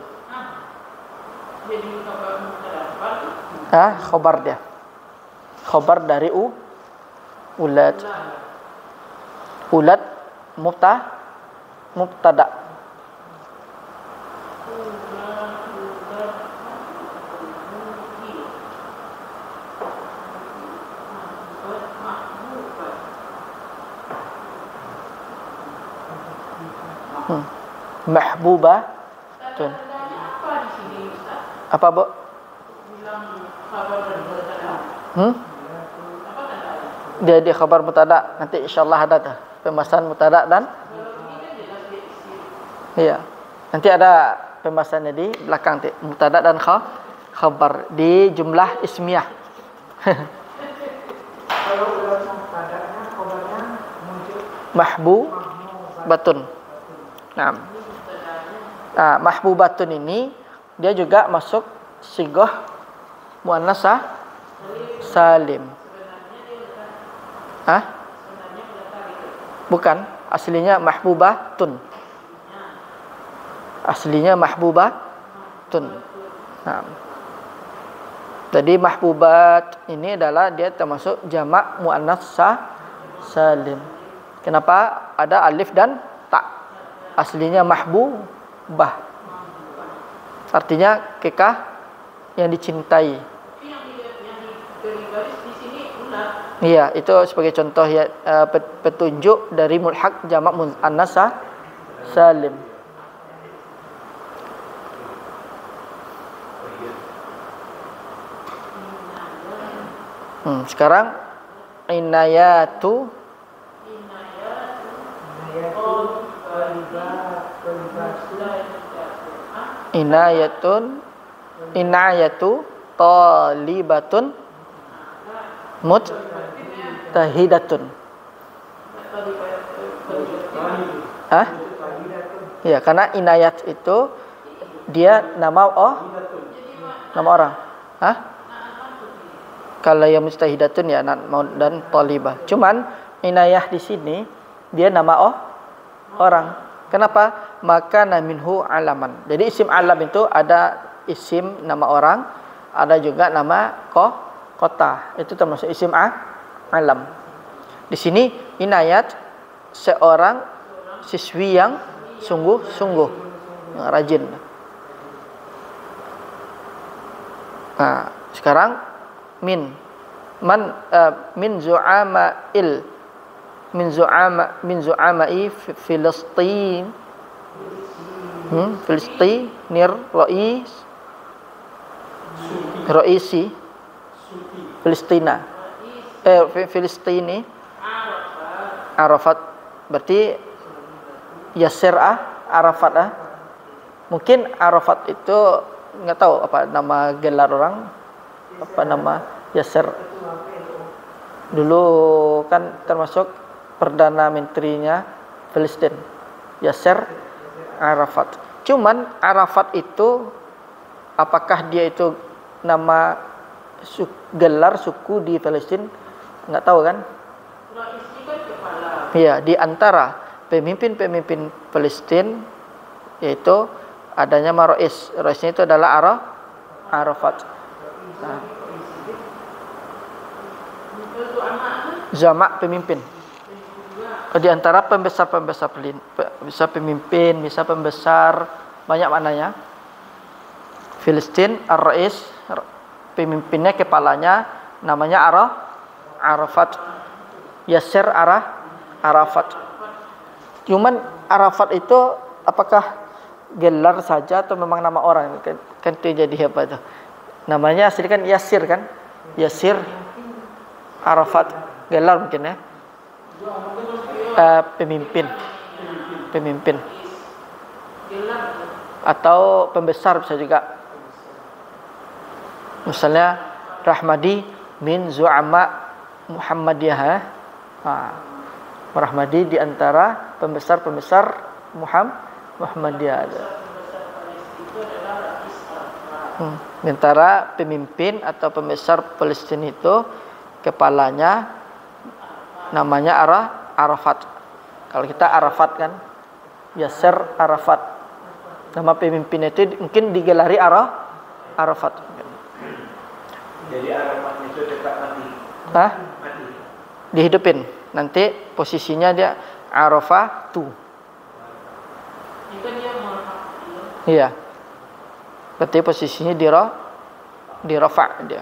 Khobar dia. Khobar dari ulat. Ulat mubtada. Mahbubah. Apa, Bu? Dia di khabar mutada. Nanti insyaallah ada tuh pembahasan mutada dan iya. Nanti ada pembahasannya di belakang tuh, mutada dan khabar di jumlah ismiyah. Kalau mutadanya khabarnya muncul Mahbubatun. Nah, mahbubatun ini dia juga masuk sigoh muannas salim. Bukan, aslinya mahbubatun. Aslinya mahbubatun. Nah, jadi mahbubat ini adalah dia termasuk jamak muannas salim. Kenapa ada alif dan ta? Aslinya mahbubah. Artinya kekah yang dicintai. Yang di garis di sini ulat. Iya, itu sebagai contoh ya, petunjuk dari mulhaq jamak muannas salim. Sekarang inayatu inayatu talibatun mujtahidatun. Ya, karena inayat itu dia nama orang. Kalau yang mujtahidatun ya dan talibah. Cuman inayah di sini dia nama orang. Kenapa? Maka minhu alaman. Jadi isim alam itu ada isim nama orang, ada juga nama kota. Itu termasuk isim alam. Di sini inayat seorang siswi yang sungguh-sungguh, yang rajin. Nah, sekarang min zu'ama'i Filistin Filistinir Raisi Filistina Filistini Arafat, berarti Yasir Arafat mungkin Arafat itu nggak tahu apa nama gelar orang, apa nama Yasir. Dulu kan termasuk perdana menterinya Filistin, Yasir Arafat. Cuman Arafat itu apakah dia itu nama gelar suku di Palestina? Nggak tahu kan? Iya, di antara pemimpin-pemimpin Palestina yaitu adanya Marais. Raisnya itu adalah Arafat. Nah. Jamak pemimpin. Di antara pembesar-pembesar bisa pemimpin, bisa pembesar, banyak maknanya. Filistin, Ar-Rais, pemimpinnya, kepalanya namanya Arafat. Yasir Arafat. Cuman Arafat itu apakah gelar saja atau memang nama orang? Kan itu jadi apa itu? Namanya asli kan Yasir kan? Yasir Arafat, gelar mungkin ya. Pemimpin atau pembesar bisa juga. Misalnya Rahmadi min Zu'ama Muhammadiyah. Rahmadi di antara pembesar-pembesar Muhammadiyah. Di antara pemimpin atau pembesar Palestina itu kepalanya namanya Arafat. Kalau kita Arafat kan, Yasir Arafat. Nama pemimpin itu mungkin digelari Arafat. Jadi Arafat itu dekat mati. Mati. Dihidupin. Nanti posisinya dia Arafatu. Iya. Berarti posisinya di rafa dia.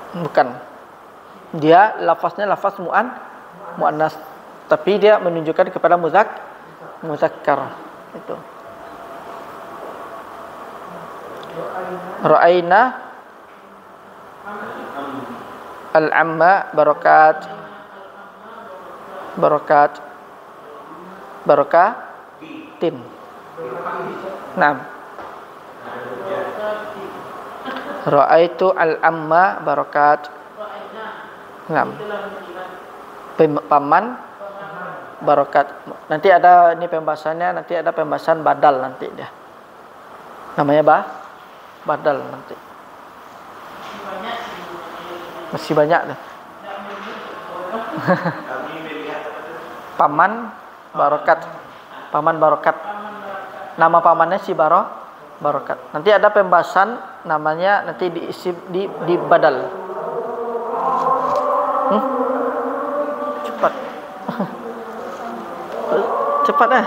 Bukan. Dia lafaznya lafaz muannas, tapi dia menunjukkan kepada muzakkar. Itu. Ra'aina al-amma barakatin. Naam. Ra'aitu al-amma barakat. Naam. Paman barakat. Nanti ada ini pembahasannya, nanti ada pembahasan badal nanti dia. Namanya badal nanti. Masih banyak deh. Paman barakat. Paman barakat. Nama pamannya si Barakat. Nanti ada pembahasan namanya nanti diisi di badal. Cepat. Cepat Pak.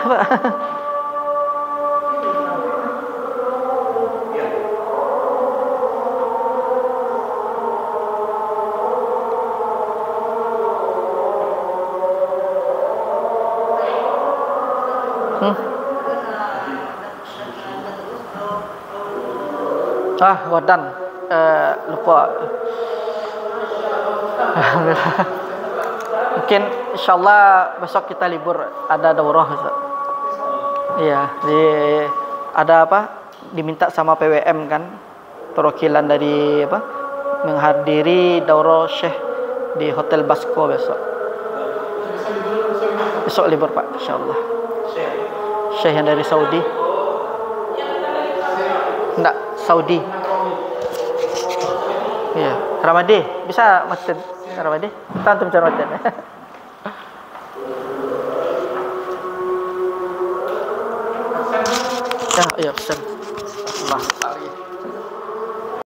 Wadan. Lupa. Mungkin insyaallah besok kita libur, ada daurah Ustaz. Iya, ada apa? Diminta sama PWM kan, perwakilan dari apa? Menghadiri daurah Syekh di Hotel Basko besok. Besok libur Pak, insyaallah. Syekh yang dari Saudi. Enggak, Saudi. Iya, Ramadi. Bisa maten Ramadi? Tantum cara maten. Ya, iya, pesan.